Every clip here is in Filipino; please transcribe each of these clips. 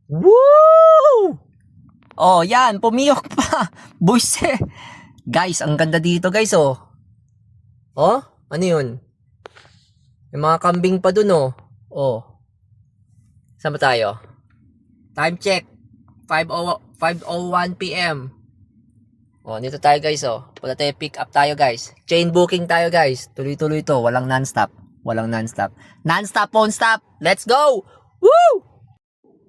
Woo! Oh, yan, pumiyok pa. Buise. Guys, ang ganda dito, guys, oh. Oh, ano yun? May mga kambing pa dun, oh. Oh. Saan ba tayo? Time check. 5:01 p.m. Oh, dito tayo, guys, oh. Punta tayo, pick up tayo, guys. Chain booking tayo, guys. Tuloy-tuloy to. Walang non-stop. Walang non-stop. Non-stop, won't stop. Let's go! Woo!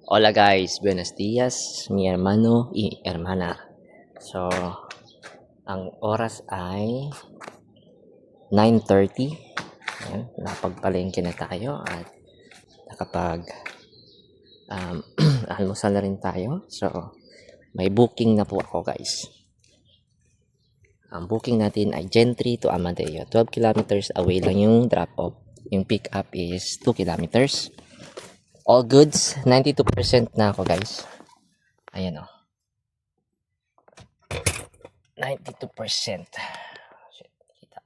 Hola, guys. Buenos dias, mi hermano y hermana. So, ang oras ay 9:30. Ayan, nakapagpalengke na tayo at nakapag almusal na rin tayo. So, may booking na po ako, guys. Ang booking natin ay Gentry to Amadeo. 12 kilometers away lang yung drop-off. Yung pick-up is 2 kilometers. All goods. 92% na ako, guys. Ayan, o. 92%. Shit, kita.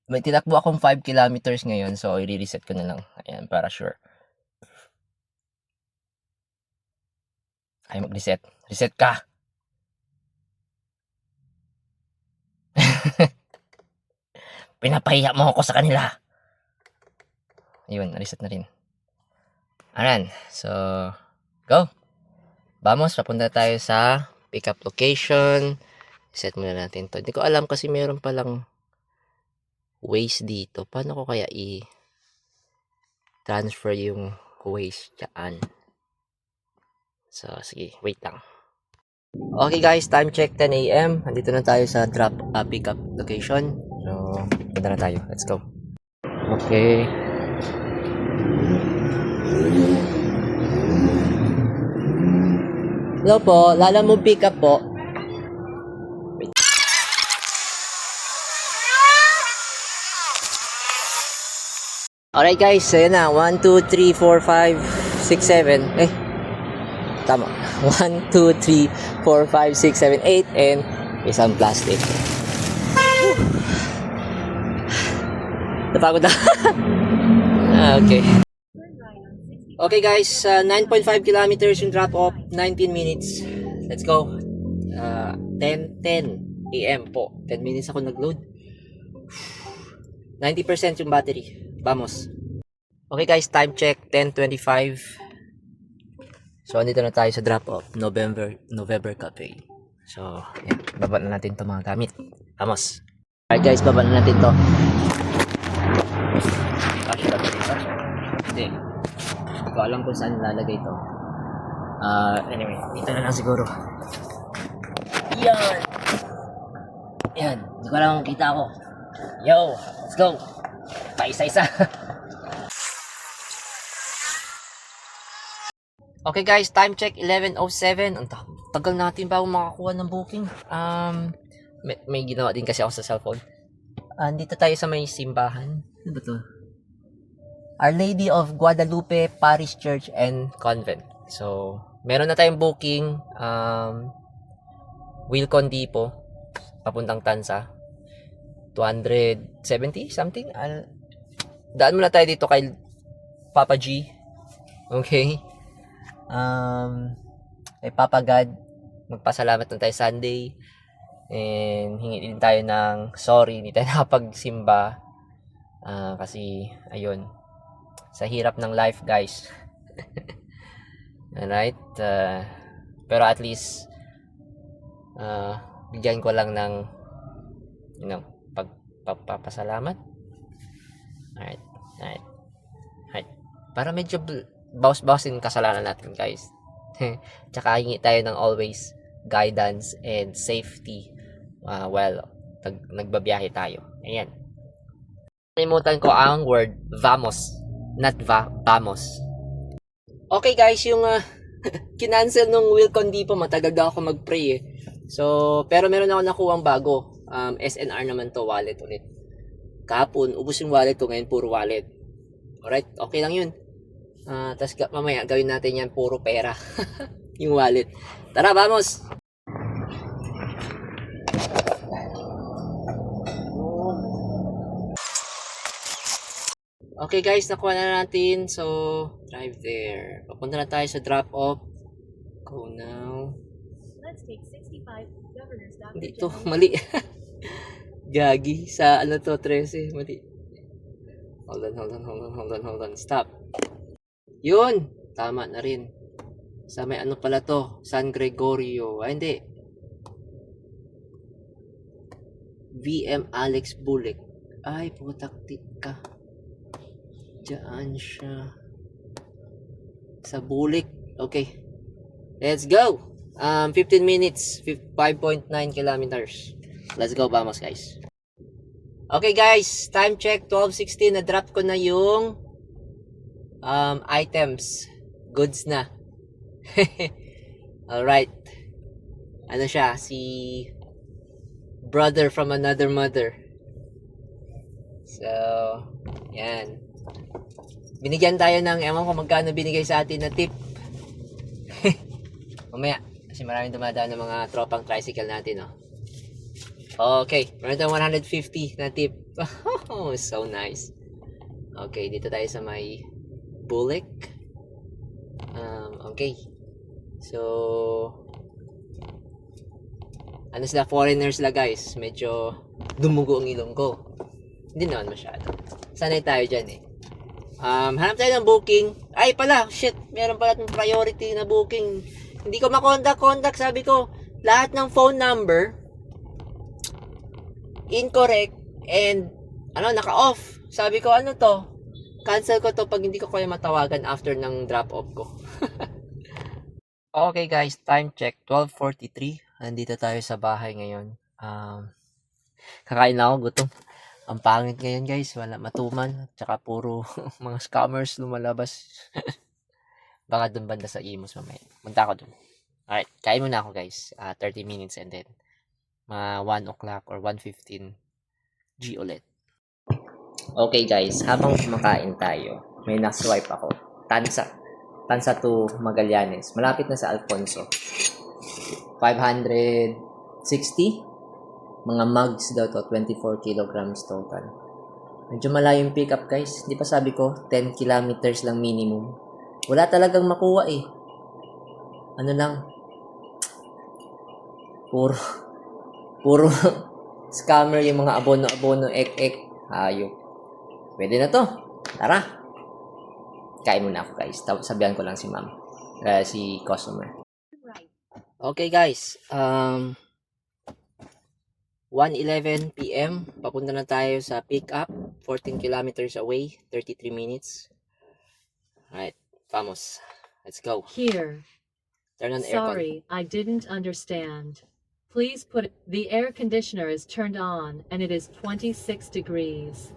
May tinakbo akong 5 kilometers ngayon. So, i-reset ko na lang. Ayan, para sure. Ay, mag-reset. Reset ka! Pinapahiya mo ako sa kanila. Ayun, reset na rin. Ayan. So, go. Vamos, papunta tayo sa pickup location. Set muna natin to. Hindi ko alam kasi meron palang waste dito. Paano ko kaya i-transfer yung waste dyan? So, sige. Wait lang. Okay guys, time check 10 a.m. Nandito na tayo sa drop pickup location. So, punta na tayo. Let's go. Okay. Hello po, Lala mo pick up po. Wait. Alright guys, ayan na. 1, 2, 3, 4, 5, 6, 7. Tama. 1, 2, 3, 4, 5, 6, 7, 8. And isang plastic. Napagod na. Okay. Okay guys, 9.5 kilometers yung drop off, 19 minutes. Let's go. 10 a.m. po. 10 minutes ako nag-load. 90% yung battery. Vamos. Okay guys, time check 10:25. So andito na tayo sa drop off, November Cafe. So, yan, baba na natin 'tong mga gamit. Vamos. Alright guys, baba na natin 'to. Hindi. Hindi ko alam kung saan lalagay ito. Anyway, dito na lang siguro. Yan! Yan. Hindi ko alam kung kita ako. Yo! Let's go! Paisa-isa. Okay guys, time check 11:07. Ang tagal natin bago makakuha ng booking. May ginawa din kasi ako sa cellphone. Dito tayo sa may simbahan. Ano ba to? Our Lady of Guadalupe Parish Church and Convent. So, meron na tayong booking. Wilcon Depot, papuntang Tansa. 270 something. Daan muna tayo dito kay Papa G. Okay. Kay Papa God. Magpasalamat na tayo Sunday. And hingi din tayo ng sorry. Hindi tayo nakapagsimba. Kasi, ayun. Sa hirap ng life, guys. Alright. Pero at least, bigyan ko lang ng, pagpapasalamat. Alright. Para medyo bawas-bawasin kasalanan natin, guys. Tsaka hingi tayo ng always guidance and safety while nagbabiyahe tayo. Ayan. Nalimutan ko ang word vamos. Not vamos. Okay guys, yung kinancel nung Wilcon Depot, matagal daw ako mag-pray eh. So, pero meron ako nakuhang bago. SNR naman to, wallet ulit. Kahapon, ubos yung wallet ko, ngayon puro wallet. Alright, okay lang yun. Tapos mamaya gawin natin yan puro pera. Yung wallet. Tara, vamos! Okay guys, nakuha na natin. So, drive there. Papunta na tayo sa drop-off. Go now. Let's take 65 Governor's Dr. Hindi to, mali. Gagi. Sa ano to, 13. Mali. Hold on. Stop. Yun! Tama na rin. Sa may ano pala to? San Gregorio. Ay, hindi. VM Alex Bulik. Ay, putaktik ka. Diyan siya. Sa Bulik. Okay. Let's go! 15 minutes. 5.9 kilometers. Let's go, vamos guys. Okay guys, time check 12:16. Na-drop ko na yung items. Goods na. Alright. Ano siya? Si brother from another mother. So, yan. Binigyan tayo ng, ewan ko magkano binigay sa atin na tip. Mamaya, kasi maraming dumadaan ng mga tropang tricycle natin, oh. Okay, meron tayong 150 na tip. Oh, so nice. Okay, dito tayo sa may Bulik. Okay. So, ano sila, foreigners la guys. Medyo dumugo ang ilong ko. Hindi naman masyado. Sanay tayo dyan eh. Hanap tayo ng booking. Ay pala, shit. Meron pala itong priority na booking. Hindi ko makontak. Sabi ko, lahat ng phone number incorrect and naka-off. Sabi ko, ano to? Cancel ko to pag hindi ko kaya matawagan after ng drop-off ko. Okay guys, time check 12:43. Nandito tayo sa bahay ngayon. Kakain na ako, gutom. Ang pangit ngayon guys, wala matuman. Tsaka puro mga scammers lumalabas. Baka dun banda sa Imus mamaya. Punta ako dun. Alright, kain muna ako guys. 30 minutes and then 1 o'clock or 1:15 G ulit. Okay guys, habang kumakain tayo, may na-swipe ako. Tansa to Magallanes. Malapit na sa Alfonso. 560. Mga mugs daw to, 24 kilograms total. Medyo malayo yung pickup guys. Di pa sabi ko, 10 kilometers lang minimum. Wala talagang makuha eh. Ano lang. Puro scammer yung mga abono, ek. Hayop. Pwede na to. Tara. Kain muna ako guys. Sabihan ko lang si ma'am. Si customer. Okay guys. 1:11 PM. Papunta na tayo sa pick up. 14 kilometers away. 33 minutes. Alright. Vamos. Let's go. Here. Turn on aircon. Sorry, I didn't understand. Please put the air conditioner is turned on and it is 26 degrees.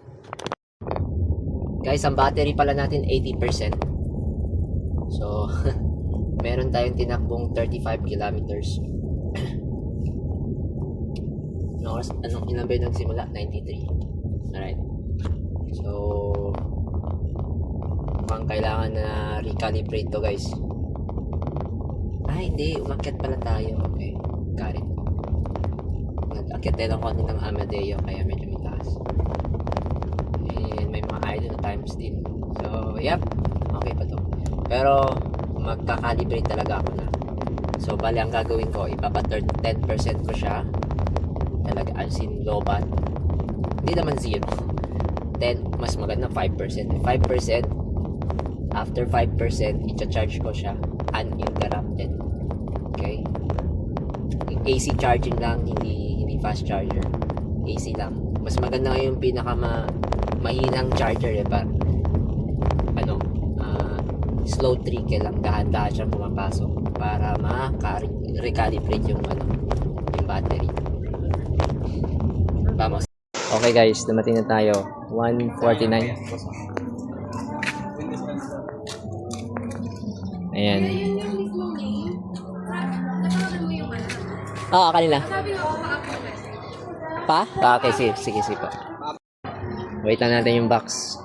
Guys, ang battery pala natin 80%. So, meron tayong tinakbong 35 kilometers. Anong ilan ba yung nagsimula? 93. Alright. So, mukhang kailangan na recalibrate to guys. Ay, hindi. Umakyat pala tayo. Okay. Got it. Nag-akyat tayo lang konti ng Amadeo kaya medyo mataas. And may mga idle na times din. So, yep. Okay pa to. Pero, magka-calibrate talaga ako na. So, bali ang gagawin ko, ipapa-10% ko siya. Talaga, as in low-bat. Hindi naman 0. 10, mas maganda 5%. 5%, after 5%, i-charge ko siya uninterrupted. Okay? AC charging lang, hindi fast charger. AC lang. Mas maganda yung mahinang charger slow trickle lang, dahan-dahan siya pumapasok para recalibrate yung battery. Vamos. Okay guys, dumating na tayo. 1:49. Ayan. Kanina. Pa? Okay, sige po. Wait lang natin yung box.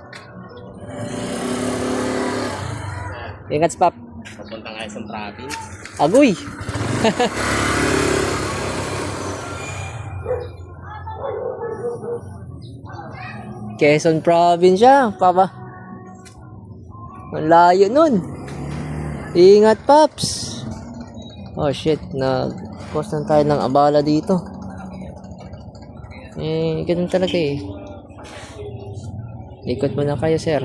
Ingat, Pap. Papunta nga sa province. Agoy! Quezon Province siya, Papa. Ang layo nun. Ingat, Paps. Oh, shit. Nag-cause na tayo ng abala dito. Ganun talaga eh. Ikot muna kayo, sir.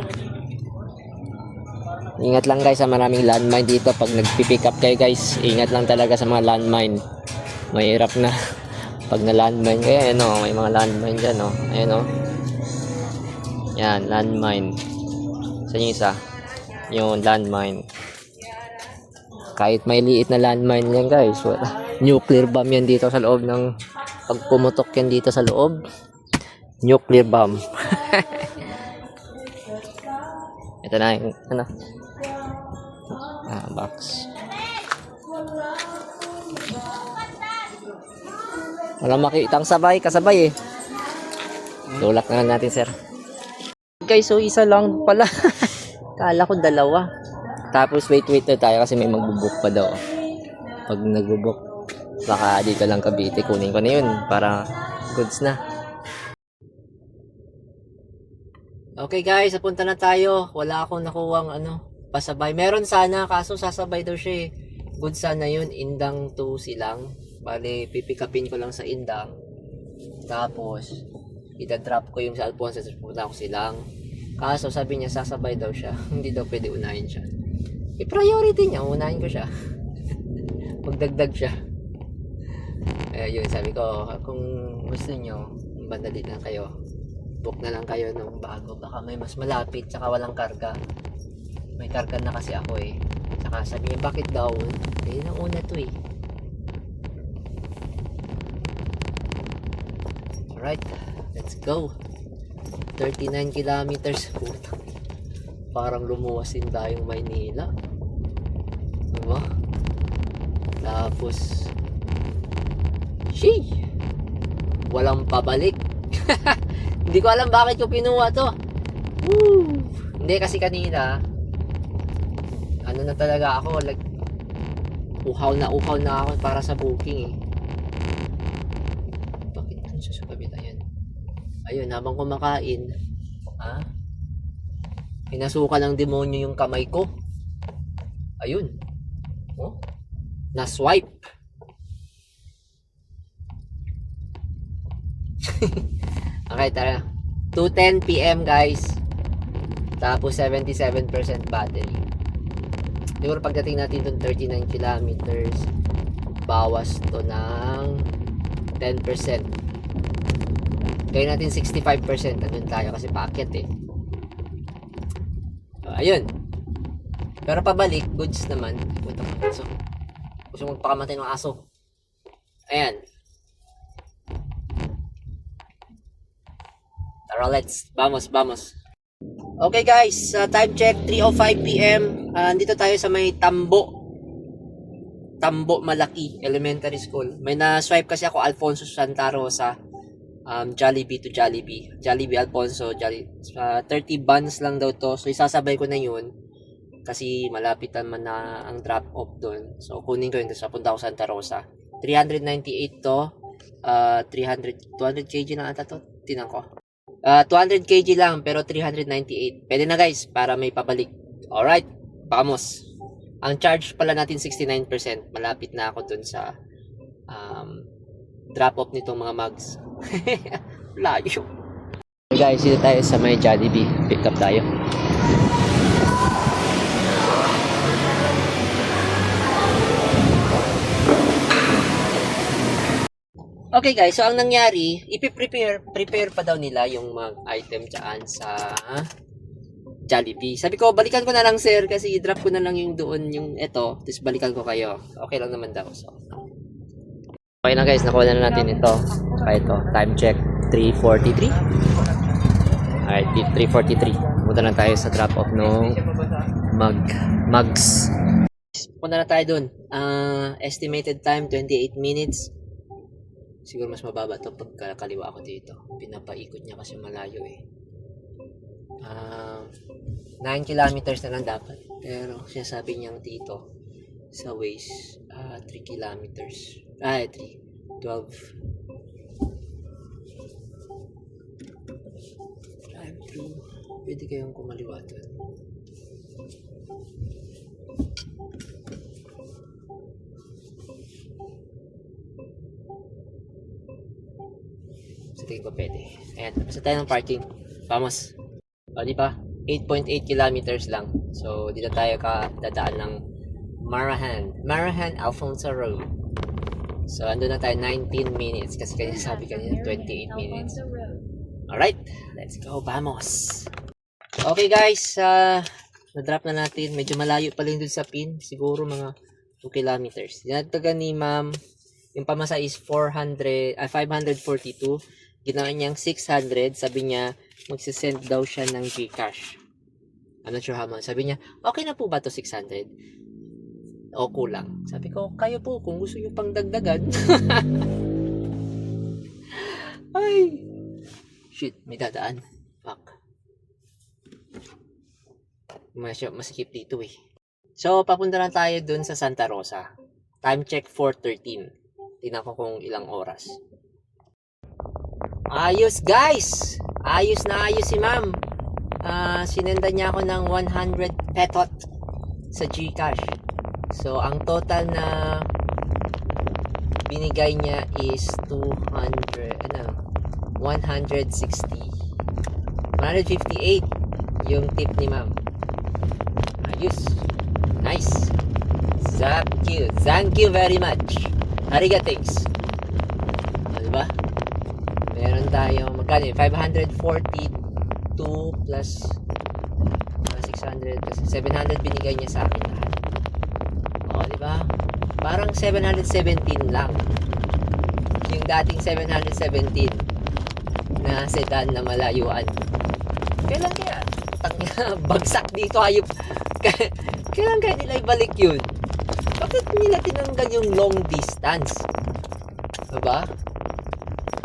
Ingat lang guys sa maraming landmine dito pag nagpipick up kayo guys. Ingat lang talaga sa mga landmine. Mahirap na pag na landmine kayo. Ayan o, may mga landmine dyan o. Ayan o. Yan, landmine. Saan yung isa? Yung landmine. Kahit may liit na landmine yan guys. Wala. Nuclear bomb yan dito sa loob ng... Pag pumutok yan dito sa loob. Nuclear bomb. Ito na yung ano. Box. Wala makitang kasabay eh. Tulak na natin, sir. Guys, so isa lang pala. Kala ko dalawa. Tapos wait na tayo kasi may magbubuk pa daw. Pag nagbubuk, baka dito lang Cavite, kunin ko na yun para goods na. Okay guys, napunta na tayo. Wala akong nakuwang pasabay. Meron sana, kaso sasabay daw siya eh. Good sana yun, Indang to Silang. Bale, pipikapin ko lang sa Indang. Tapos, itadrop ko yung sa Alfonso, tapos pupunta ako Silang. Kaso sabi niya, sasabay daw siya. Hindi daw pwede unahin siya. I-priority niya, unahin ko siya. Magdagdag siya. Yun, sabi ko, kung gusto nyo, bandali na kayo. Book na lang kayo nung bago. Baka may mas malapit, tsaka walang karga. May karga na kasi ako eh. Tsaka sabi niya, bakit daw? Eh, nauna to eh. Alright, let's go. 39 kilometers. Puta. Parang lumuwas din tayong Maynila. Diba? Tapos, sheesh! Walang pabalik. Hindi ko alam bakit ko pinuha to. Woo! Hindi kasi kanina na talaga ako, like uhaw na ako para sa booking eh. Bakit dun siya sa kabila yan? Ayun, habang kumakain pinasukan ng demonyo yung kamay ko. Ayun, oh, na swipe. Okay, tara. 2:10 PM guys. Tapos 77% battery. Siguro pagdating natin dun 39 kilometers, bawas to ng 10%. Gawin natin 65%. Andun tayo kasi paakyat eh. Ayun. Pero pabalik, goods naman. Puta ka aso. Gusto magpakamatay ng aso. Ayan. Tara, let's. Vamos. Okay guys, time check 3:05 PM. Andito tayo sa may Tambo Malaki Elementary School. May na-swipe kasi ako Alfonso Santa Rosa, Jollibee to Jollibee Alfonso, 30 buns lang daw to. So isasabay ko na yun kasi malapit naman na ang drop off doon. So kunin ko yun, tapos papunta ako Santa Rosa. 398 to. 200 kg na ata to. Tinan ko. 200 kg lang pero 398. Pwede na guys para may pabalik. Alright, vamos. Ang charge pala natin 69%. Malapit na ako dun sa drop off nitong mga mugs. Layo. Okay guys, dito tayo sa may Jollibee. Pick up tayo. Okay guys, so ang nangyari, prepare pa daw nila yung mga item dyan sa Jollibee. Sabi ko, balikan ko na lang sir kasi i-drop ko na lang yung doon yung ito, tapos balikan ko kayo. Okay lang naman daw. So, okay na guys, nakuha na natin ito. Saka ito, time check 3:43. Alright, 3:43. Punta na tayo sa drop off ng mugs. Punta na tayo doon. Estimated time 28 minutes. Siguro mas mababa to pag kaliwa ako dito. Pinapaikot niya kasi malayo eh. 9 kilometers na lang dapat. Pero sinasabi niyang dito sa Waze 3 kilometers. 12. Drive through. Pwede kayong kumaliwa doon. Sa tingin ko pwede. Ayan, tapos na tayo ng parking. Vamos. O, di ba? 8.8 kilometers lang. So, dito tayo dadaan ng Marahan Alfonso Road. So, andun na tayo 19 minutes. Kasi kanina sabi kanina 28 minutes. Alright, let's go. Vamos. Okay guys, na-drop na natin. Medyo malayo pa rin dun sa pin. Siguro mga 2 kilometers. Dinagdagan ni ma'am. Yung pamasa is 542. Ginawa niyang 600. Sabi niya, magsisend daw siya ng Gcash. I'm not sure how much. Sabi niya, okay na po ba to 600? O kulang. Sabi ko, kayo po kung gusto niyo pang dagdagan. Ay. Shit, may dadaan. Fuck. Masikip dito eh. So, papunta na tayo dun sa Santa Rosa. Time check 4:13. Tingnan ko kung ilang oras. Ayos guys! Ayos na ayos si ma'am. Sinenda niya ako ng 100 petot sa Gcash. So, ang total na binigay niya is 160. 158 yung tip ni ma'am. Ayos. Nice. Thank you. Thank you very much. Arigatings. Diba? Meron tayo, magkano yun? 542 plus 600 plus 700 binigay niya sa akin lahat. O, diba? Parang 717 lang. Yung dating 717 na sedan na malayuan. Kailan kaya? Bagsak dito hayop. Kailan kaya nila ibalik yun? Bakit nila tinanggal yung long distance? Diba?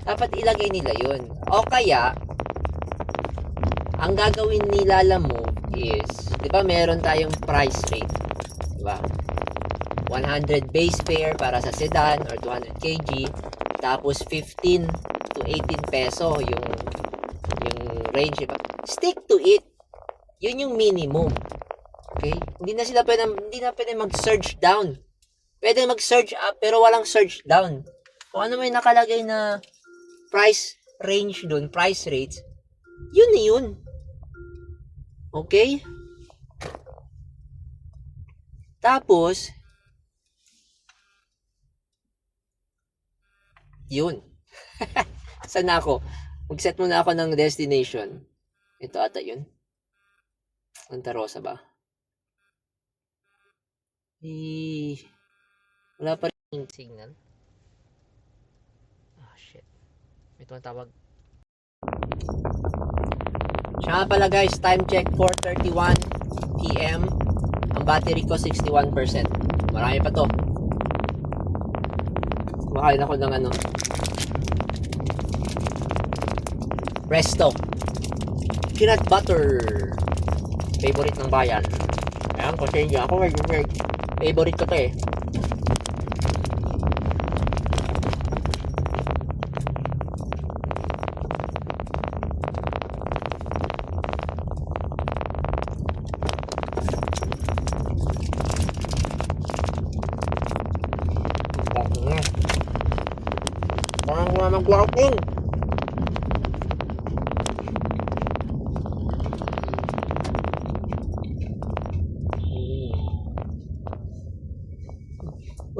Dapat ilagay nila yun. O kaya, ang gagawin nila Lalamove is, di ba meron tayong price rate? Di ba? 100 base fare para sa sedan or 200 kg. Tapos 15 to 18 peso yung range. Diba? Stick to it. Yun yung minimum. Okay? Hindi na pwede mag-surge down. Pwede mag-surge up pero walang surge down. Kung ano may nakalagay na price range doon, price rates, yun na yun. Okay? Tapos, yun. Saan na ako? Mag-set muna ako ng destination. Ito ata yun. Santa Rosa ba? Wala pa rin signal. Ah, shit. May tumatawag. Siya nga pala guys, time check 4:31 PM. Ang battery ko 61%. Marami pa to. Kumakain ako ng Presto peanut butter, favorite ng bayan. Ayan, kasi hindi ako favorite ko to eh. Parang wala mag-walking.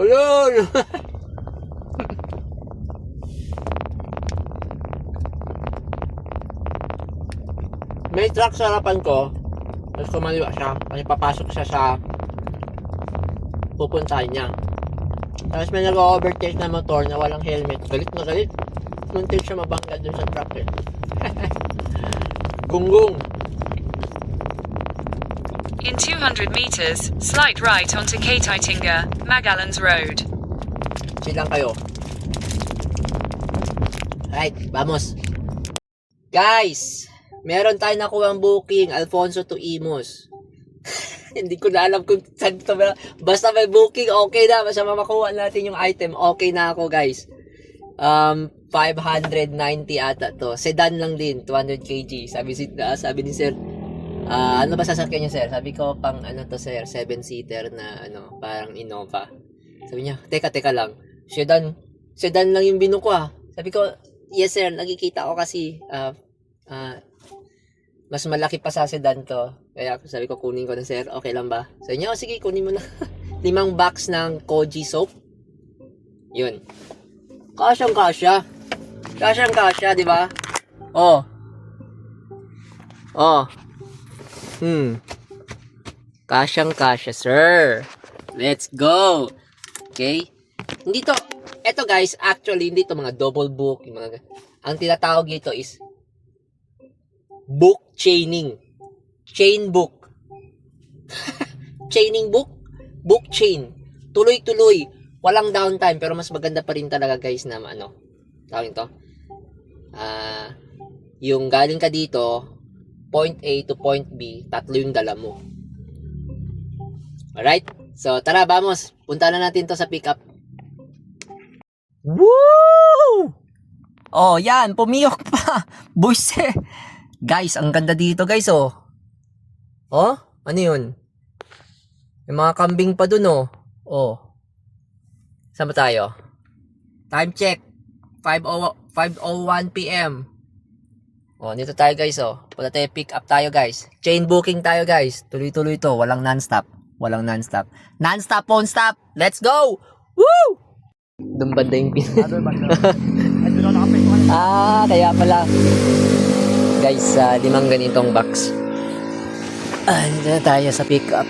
Wala! May truck sa harapan ko. Tapos kumaliwa siya. Kasi papasok siya sa pupuntahan niya. Tapos may nag-overtake na motor na walang helmet. Galit na galit. Muntik siya mabangga dun sa truck eh. Gunggong. In 200 meters, slight right onto Kaitaitinga, Magallans Road. Chill lang kayo. Right, vamos. Guys, meron tayo nakuha ang booking, Alfonso to Imus. Hindi ko na alam kung saan to. Basta may booking, okay na. Basta mamakuha natin yung item, okay na ako guys. 590 ata to. Sedan lang din, 200 kg. Sabi ni sir, Ano ba sasakyan niyo, sir? Sabi ko, pang ano to, sir, 7-seater na ano, parang Innova. Sabi niya, teka lang. Sedan lang yung binuko ah. Sabi ko, yes sir, nakikita ko kasi mas malaki pa sa sedan to. Kaya sabi ko, kunin ko na sir, okay lang ba? Sabi niya, sige, kunin mo na. 5 box ng Koji soap. Yun. Kasyang-kasya, di ba? Oh. Kasyang-kasya, sir. Let's go. Okay? Hindi to, eto guys, actually, hindi to mga double book. Yung mga, ang tinatawag dito is book chaining. Chain book. Chaining book? Book chain. Tuloy-tuloy. Walang downtime, pero mas maganda pa rin talaga guys na ano, tawag ito. Yung galing ka dito, point A to point B, tatlo yung dala mo. Alright? So, tara, vamos. Punta na natin to sa pickup. Woo! Oh, yan. Pumiyok pa. Buise. Guys, ang ganda dito, guys, oh. Oh, ano yun? May mga kambing pa dun, oh. Oh. Saan ba tayo? Time check. 5:01 p.m. Oh, dito tayo, guys, oh. Punta tayo, pick up tayo, guys. Chain booking tayo, guys. Tuloy-tuloy to. Walang non-stop. Non-stop, won't stop. Let's go! Woo! Doon banda yung kaya pala. Guys, 5 ganitong box. Dito na tayo sa pickup.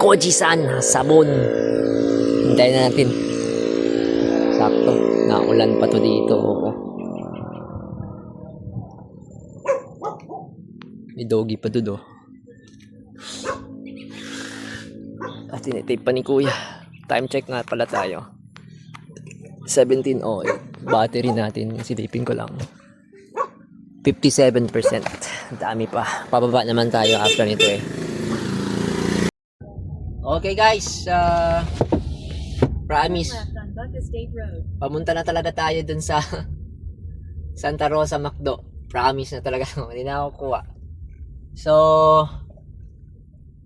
Koji-san, sabon. Hintayin na natin. Sakto. Naulan pa to dito. May doggy pa doon, oh. At tinitape pa ni kuya. Time check nga pala tayo. 17:08. Battery natin, silipin ko lang. 57%. Dami pa. Pababa naman tayo after nito eh. Okay guys. Promise. Pamunta na talaga tayo dun sa Santa Rosa McDo. Promise na talaga. Hindi na ako kuha. So,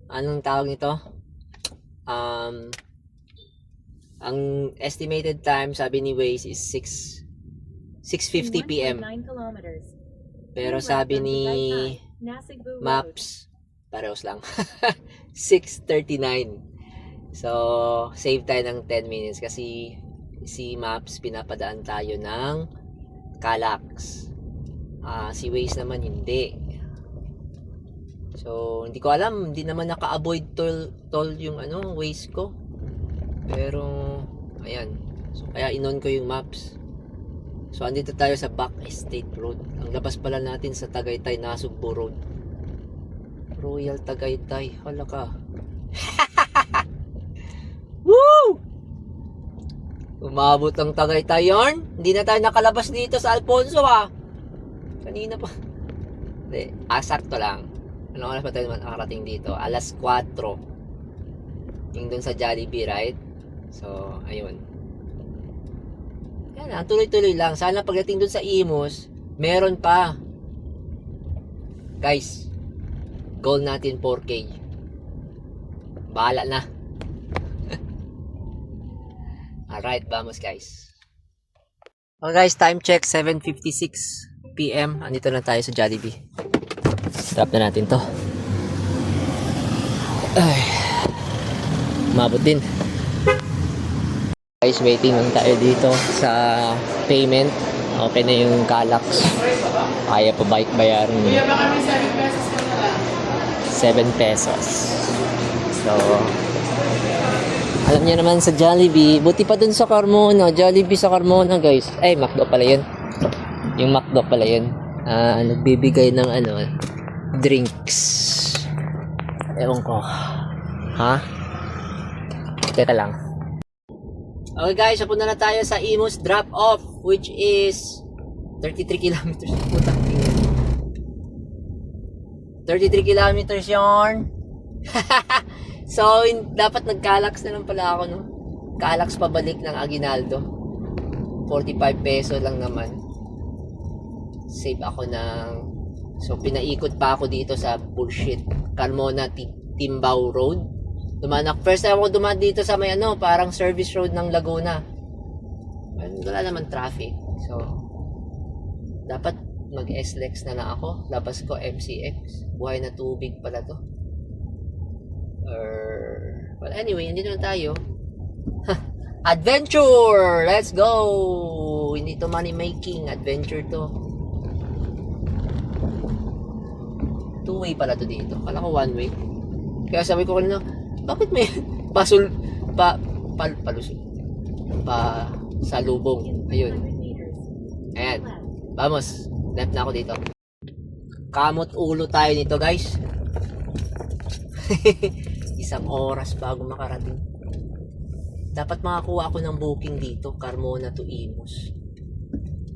anong tawag nito? Ang estimated time sabi ni Waze is 6:50 p.m. Pero sabi ni Maps parehos lang 6:39. So save tayo ng 10 minutes kasi si Maps pinapadaan tayo ng Calax. Si Waze naman hindi. So, hindi ko alam, hindi naman naka-avoid toll yung Waze ko. Pero, ayan. So, kaya inon ko yung Maps. So, andito tayo sa Back Estate Road. Ang labas pala natin sa Tagaytay, Nasugbo Road. Royal Tagaytay. Hala ka. Woo! Umabot ang Tagaytay yarn. Hindi na tayo nakalabas dito sa Alfonso Kanina pa. Hindi, sakto lang. Anong oras pa tayo nakarating dito? 4:00. Yung dun sa Jollibee, right? So, ayun. Yan na, tuloy-tuloy lang. Sana pagdating dun sa Imus, meron pa. Guys, goal natin 4K. Bahala na. Alright, vamos guys. Okay guys, time check 7:56 p.m. Andito na tayo sa Jollibee. Drop na natin to. Ay, mabot din. Guys, waiting lang tayo dito sa payment. Okay na yung Calax. Kaya pa bike bayaran 7 pesos. So, alam niya naman sa Jollibee. Buti pa dun sa Carmona. Jollibee sa Carmona guys. Ay, McDo pala yun. Yung McDo pala yun. Nagbibigay ng drinks. Ewan ko. Ha? Teka lang. Okay guys, punta na tayo sa Imus drop off, which is 33 kilometers. 33 kilometers yarn. So, dapat nag-Calax na lang pala ako, no? Calax pabalik ng Aguinaldo. 45 peso lang naman. Save ako ng So, pinaikot pa ako dito sa bullshit Carmona Timbao Road. First time ako dumaan dito sa may parang service road ng Laguna. Wala naman traffic. So, dapat mag-SLEX na lang ako. Labas ko MCX. Buhay na tubig pala to. Well, anyway, hindi naman tayo. Adventure! Let's go! Hindi to money making. Adventure to. Two-way pala to dito. Kala ko one way. Kaya sabi ko kanina, bakit may palusot? Salubong. Ayun. Ayan. Vamos. Left na ako dito. Kamot ulo tayo nito, guys. Isang oras bago makarating. Dapat makakuha ako ng booking dito, Carmona to Imus.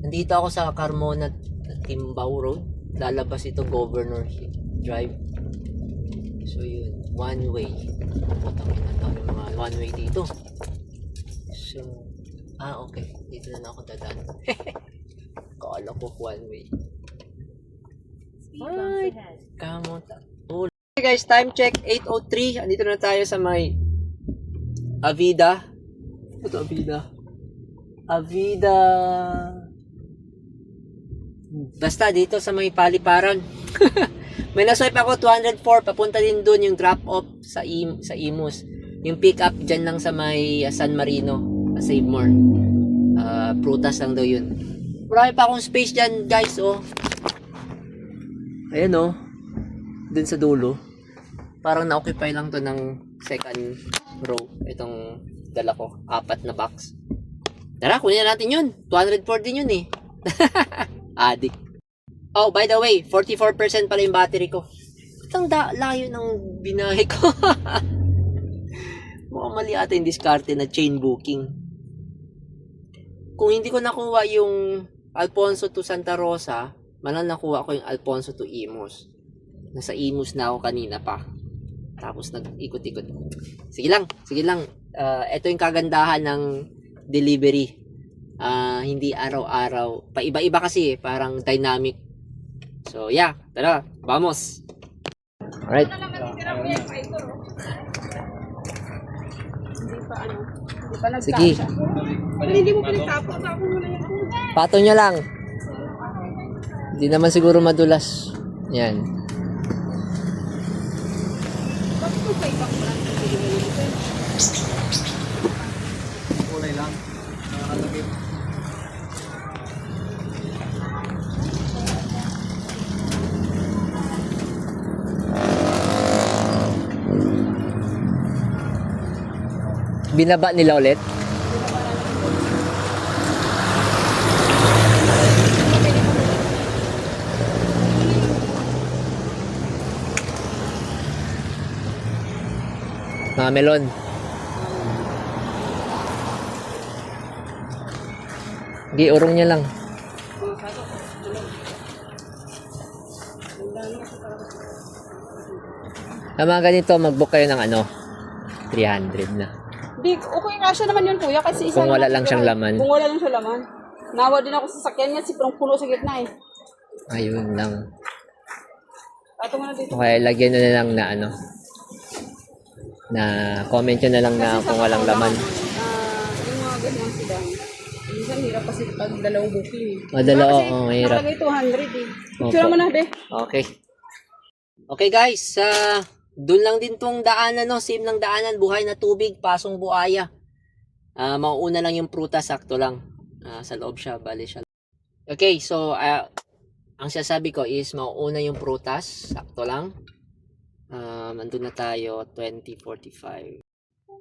Nandito ako sa Carmona Timbao Road. Lalabas ito Governor Drive. So yun, one way. Putang ina, dami mga one way dito. So, okay. Dito na ako dadaan. Kala ko one way. Ay, kamot. Okay guys, time check 8:03. Andito na tayo sa may Avida. Ito Avida. Basta dito sa may Paliparan. May naswipe ako 204 papunta din doon yung drop off sa Imus. Yung pick up diyan lang sa may San Marino, Save More. Prutas lang daw yun. Marami pa akong space diyan, guys, oh. Ayan, oh. Dun sa dulo. Parang na-occupy lang to ng second row. Itong dala ko. 4 na box. Tara, kunin na natin yun. 204 din yun eh. Adik. Oh, by the way, 44% pala yung battery ko. Itang layo ng binahe ko. Mukhang mali ata yung diskarte na chain booking. Kung hindi ko nakuha yung Alfonso to Santa Rosa, malang nakuha ko yung Alfonso to Imus. Nasa Imus na ako kanina pa. Tapos nag-ikot-ikot. Sige lang. Ito yung kagandahan ng delivery. Hindi araw-araw. Paiba-iba kasi parang dynamic. So yeah, tara, vamos. Alright. Sige. Hindi mo pinagtapos. Tapos mo na yan. Pato nyo lang. Hindi naman siguro madulas. Yan. Bakit mo pa ibang brand ng delivery mo? Kulay lang. Nakakalagay. Binaba nila ulit. Mga melon. Di, urong niya lang. Mga ganito, mag-book kayo ng 300 na. Di, okay nga siya naman yun, kuya. Kasi isa Kung wala lang siyang laman. Kung wala lang siya laman. Nawa din ako sa sakyan niya. Si puno sa gitna eh. Ayun lang. Ato mo na dito. Okay, lagyan nyo na lang na na comment nyo na lang na Kasi sa kung walang totoo laman. lang, yung mga ganyan sila. Minsan hirap kasi pag dalawang booking eh. Madala, Kasi oo, mahirap. nakalagay 200 eh. Opo. Picture mo na, be. Okay. Okay guys, doon lang din tong daanan, same lang daanan, buhay na tubig, pasong buhaya. Mauuna lang yung prutas, sakto lang. Sa loob siya, bali siya. Okay, so ang sasabi ko is mauuna yung prutas, sakto lang. Andun na tayo, 20:45.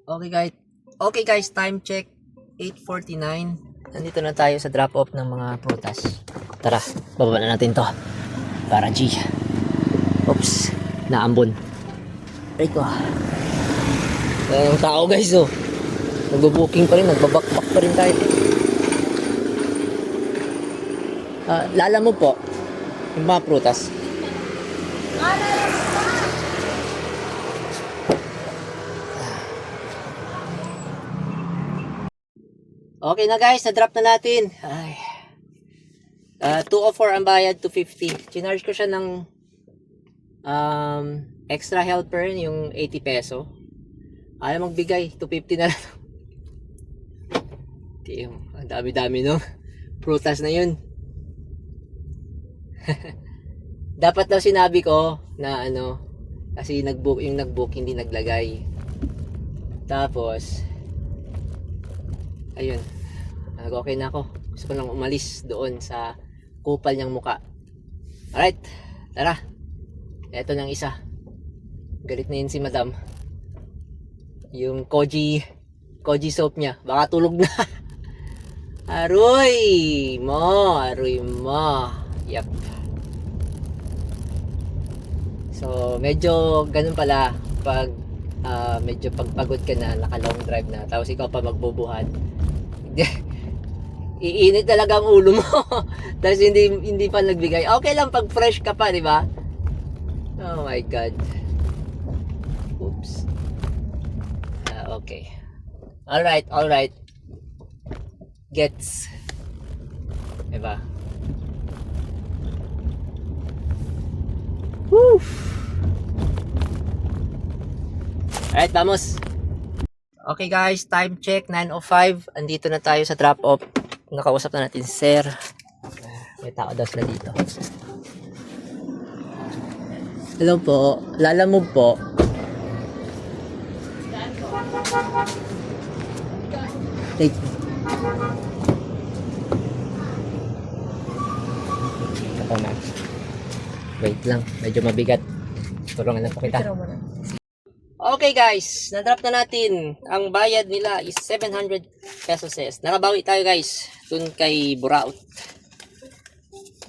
Okay guys, time check 8:49. Nandito na tayo sa drop off ng mga prutas. Tara, bababa na natin to. Para G. Oops, naambon. Ay ko. Ang tao guys, oh. Nagbo-booking pa rin, nagbabakbak pa rin tayo. Lala mo po, yung mga prutas. Okay na guys, na-drop na natin. Ay. 204 ang bayad, 250. Chinarge ko siya ng extra helper, yung 80 peso. Ayaw magbigay, 250 na lang. Damn, ang dami-dami no. Prutas na yun. Dapat daw sinabi ko na ano, kasi yung nagbook hindi naglagay. Tapos, ayun, okay na ako. Gusto ko lang umalis doon sa kupal niyang muka. Alright, tara. Eto ng isa. Galit na yun si madam. Yung koji soap niya. Baka tulog na. Aroy mo. Yep. So, medyo ganun pala pag medyo pagpagod ka na, naka-long drive na, tapos ikaw pa magbubuhat. Iinit talaga ang ulo mo. Tapos hindi pa nagbigay. Okay lang pag fresh ka pa, di ba? Oh my God. Oops. Okay. Alright. Gets. Diba? Woo! Alright, vamos. Okay guys, time check, 9:05. Andito na tayo sa drop-off. Nakausap na natin si Sir. May tao daw sila dito. Hello po. Lalamove po. Take. Ako na. Wait lang. Medyo mabigat. Tulungan lang po kita. Okay guys. Na-drop na natin. Ang bayad nila is 700 pesos. Nakabawi tayo guys. Dun kay Buraot.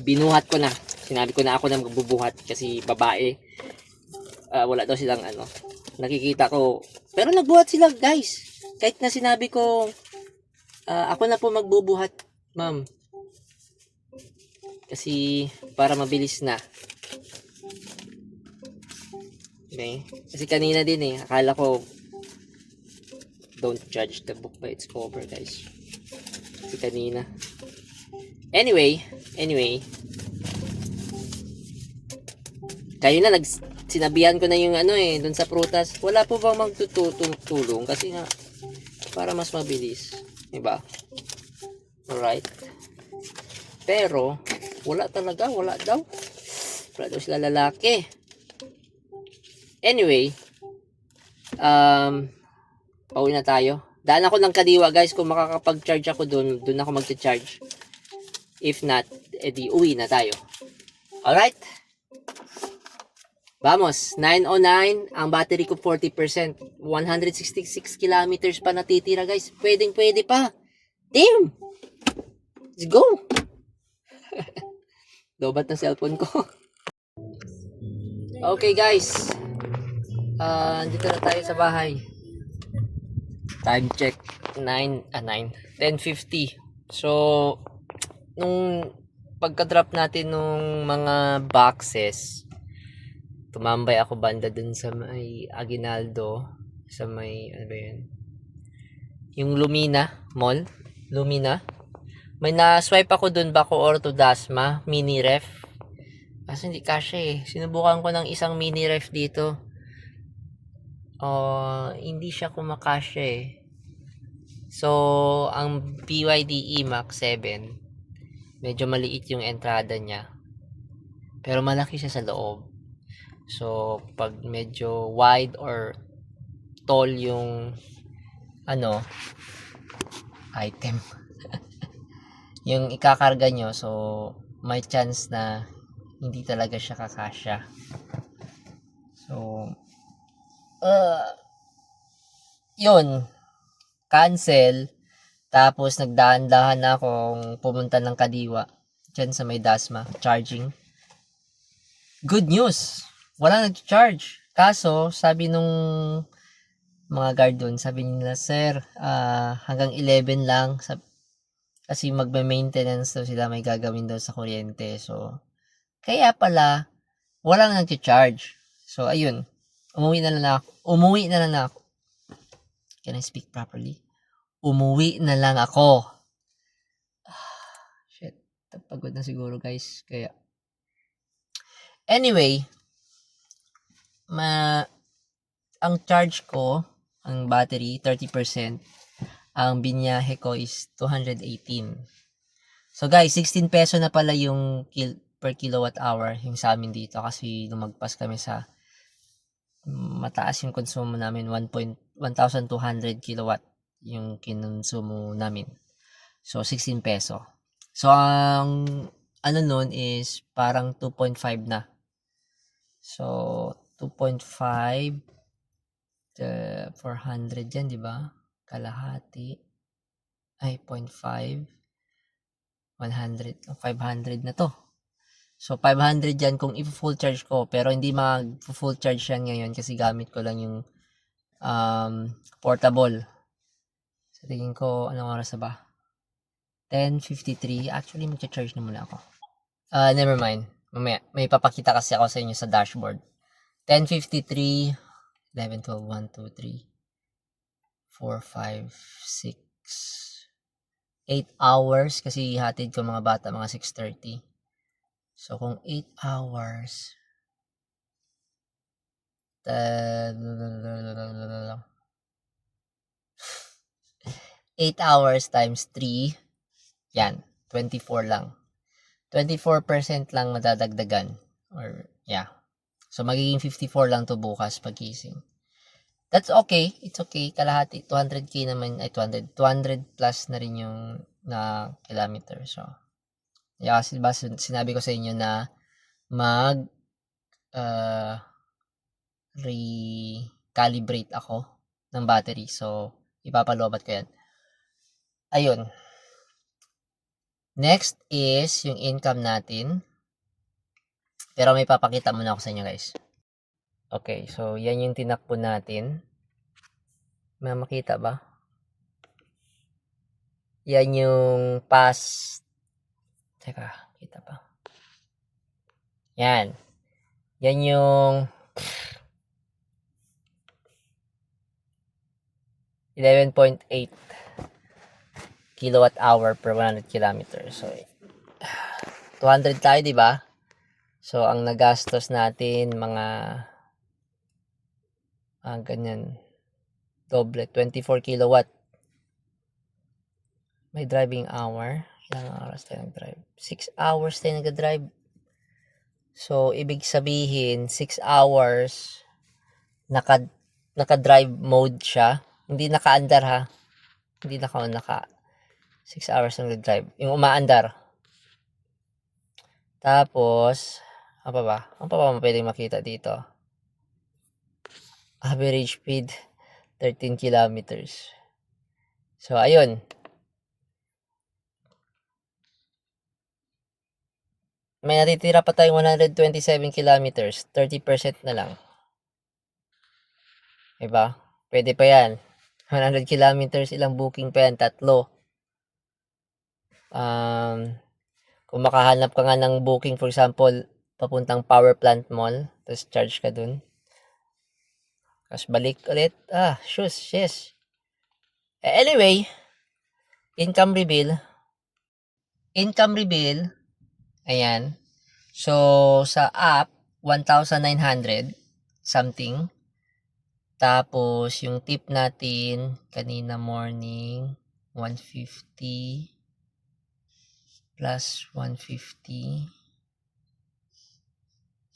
Binuhat ko na. Sinabi ko na ako na magbubuhat kasi babae. Wala daw silang ano. Nakikita ko. Pero nagbuhat sila guys. Kahit na sinabi ko ako na po magbubuhat, ma'am. Kasi para mabilis na. Okay. Kasi kanina din akala ko don't judge the book by its cover guys. Kasi kanina. Anyway. Kayo na sinabihan ko na yung dun sa prutas. Wala po bang magtutulong kasi nga para mas mabilis, diba? Alright. Pero wala daw sila lalaki. Anyway, pauwi na tayo. Daan ako ng Kadiwa guys. Kung makakapag-charge ako doon ako mag-charge. If not, edi uwi na tayo. Alright? Vamos, 9:09. Ang battery ko 40%. 166 kilometers pa natitira guys. Pwede pa. Damn! Let's go! Lobat na cellphone ko. Okay guys. Dito na tayo sa bahay. Time check 10:50. So nung pagka-drop natin nung mga boxes, tumambay ako banda dun sa may Aguinaldo, sa may ano ba yun? Yung Lumina Mall, may na-swipe ako dun Baco Orto Dasma mini ref. Kasi hindi kasya sinubukan ko ng isang mini ref dito. Hindi siya kumakasya So, ang BYD Max 7, medyo maliit yung entrada niya. Pero malaki siya sa loob. So, pag medyo wide or tall yung item, yung ikakarga nyo, so, may chance na hindi talaga siya kakasya. So, yun, cancel. Tapos nagdahan-dahan na akong pumunta ng Kadiwa dyan sa may Dasma charging. Good news, wala nag-charge. Kaso sabi nung mga guard dun, sabi nila, sir, hanggang 11 lang kasi magme-maintenance daw sila, may gagawin daw sa kuryente. So kaya pala walang nag-charge. So ayun, umuwi na lang ako. Can I speak properly? Umuwi na lang ako. Shit. Pagod na siguro guys. Kaya, anyway, ang charge ko, ang battery, 30%. Ang binyahe ko is 218. So guys, 16 peso na pala yung per kilowatt hour yung sa amin dito kasi lumagpas kami sa mataas yung konsumo namin, 1,200 kilowatt yung kinonsumo namin. So 16 peso. So ang ano nun is parang 2.5 na. So 2.5 400 yan, di ba? Kalahati ay 0.5 100 500 na to. So 500 yan kung i-full charge ko, pero hindi mag-full charge yan ngayon kasi gamit ko lang yung portable. So tingin ko anong oras na ba? 10:53. Actually magcha-charge na muna ako. Never mind. Mamaya may papakita kasi ako sa inyo sa dashboard. 10:53 11, 12, 1, 2, 3 4, 5, 6 8 hours kasi hatid ko mga bata mga 6:30. So kung 8 hours 8 hours times 3 yan, 24 lang. 24% lang madadagdagan or yeah. So magiging 54 lang to bukas pagising. That's okay. It's okay. Kalahati. 200k naman. Ay, 200 plus na rin yung na kilometer. So, yeah, kasi ba sinabi ko sa inyo na recalibrate ako ng battery. So, ipapalobat ko yan. Ayun. Next is yung income natin. Pero may papakita muna ako sa inyo guys. Okay, so yan yung tinakbo natin. May makita ba? Yan yung past. Teka, kita pa. Yan. Yan yung 11.8 kilowatt hour per 100 kilometers. So 200 tayo, di ba? So ang nagastos natin mga ganyan. Doble, 24 kilowatt. May driving hour. Ilang oras tayo nag-drive? 6 hours tayo nag-drive. So, ibig sabihin, 6 hours, naka-drive mode siya. Hindi naka-andar ha. Hindi naka 6 hours nag-drive. Yung umaandar. Tapos, ano pa ba pwedeng makita dito? Average speed 13 kilometers. So ayun. May natitira pa tayong 127 kilometers, 30% na lang. Diba? Pwede pa yan. 100 kilometers, ilang booking pa yan? 3. Kung makahanap ka nga ng booking, for example, papuntang power plant mall, tapos charge ka dun. Tapos balik ulit. Yes. Anyway, income reveal. Ayan. So, sa app, 1,900 something. Tapos, yung tip natin, kanina morning, 150 plus 150.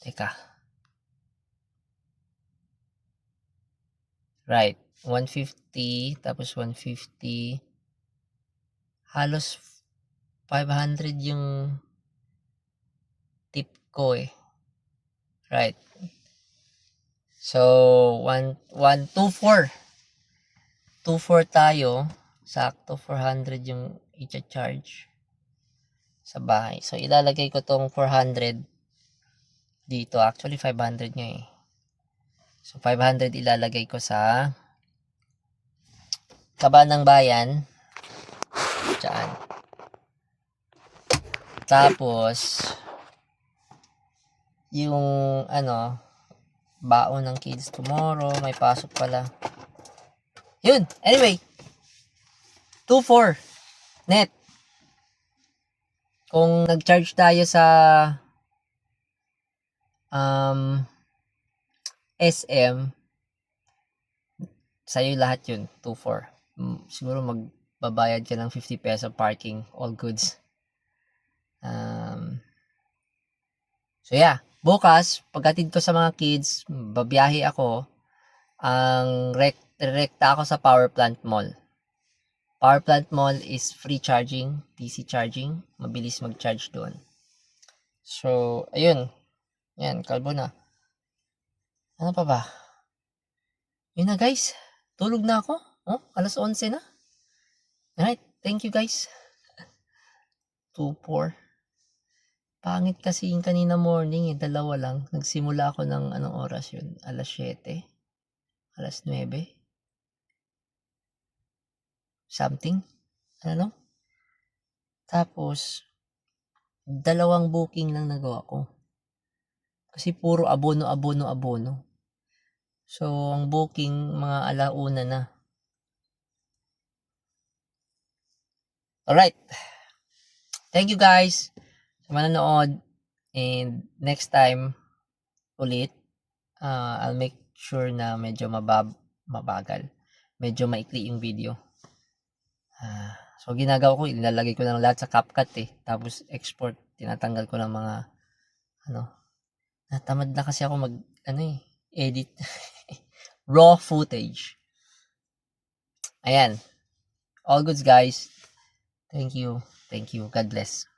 Teka. Right. 150 tapos 150. Halos 500 yung tip ko eh. Right. So 124 tayo. Sakto 400 yung i-charge sa bahay. So ilalagay ko tong 400 dito. Actually 500 nga eh. So, 500 ilalagay ko sa kaba ng bayan. Diyan. Tapos, yung, baon ng kids tomorrow. May pasok pala. Yun. Anyway. 2,400 net. kung nag-charge tayo sa SM, sa'yo lahat yun, 2.4. Siguro magbabayad ka ng 50 peso parking, all goods. So yeah, bukas, pagkatid ko sa mga kids, babiyahe ako, ang rekta ako sa Power Plant Mall. Power Plant Mall is free charging, DC charging, mabilis mag-charge doon. So, ayun. Yan, kalbo na. Ano pa ba? Yun na guys, tulog na ako. Oh, alas 11 na. Alright, thank you guys. 2.4. Pangit kasi yung kanina morning eh, dalawa lang. Nagsimula ako ng anong oras yun? Alas 7? Alas 9? Something? Ano? Tapos, 2 booking lang nagawa ko. Kasi puro abono. So, ang booking, mga alauna na. Alright. Thank you guys sa manonood. And next time, ulit, I'll make sure na medyo mabagal. Medyo maikli yung video. So, ginagawa ko, ilalagay ko lang lahat sa CapCut eh. Tapos, export. Tinatanggal ko ng mga, natamad na kasi ako edit. Raw footage. Ayan. All goods, guys. Thank you. God bless.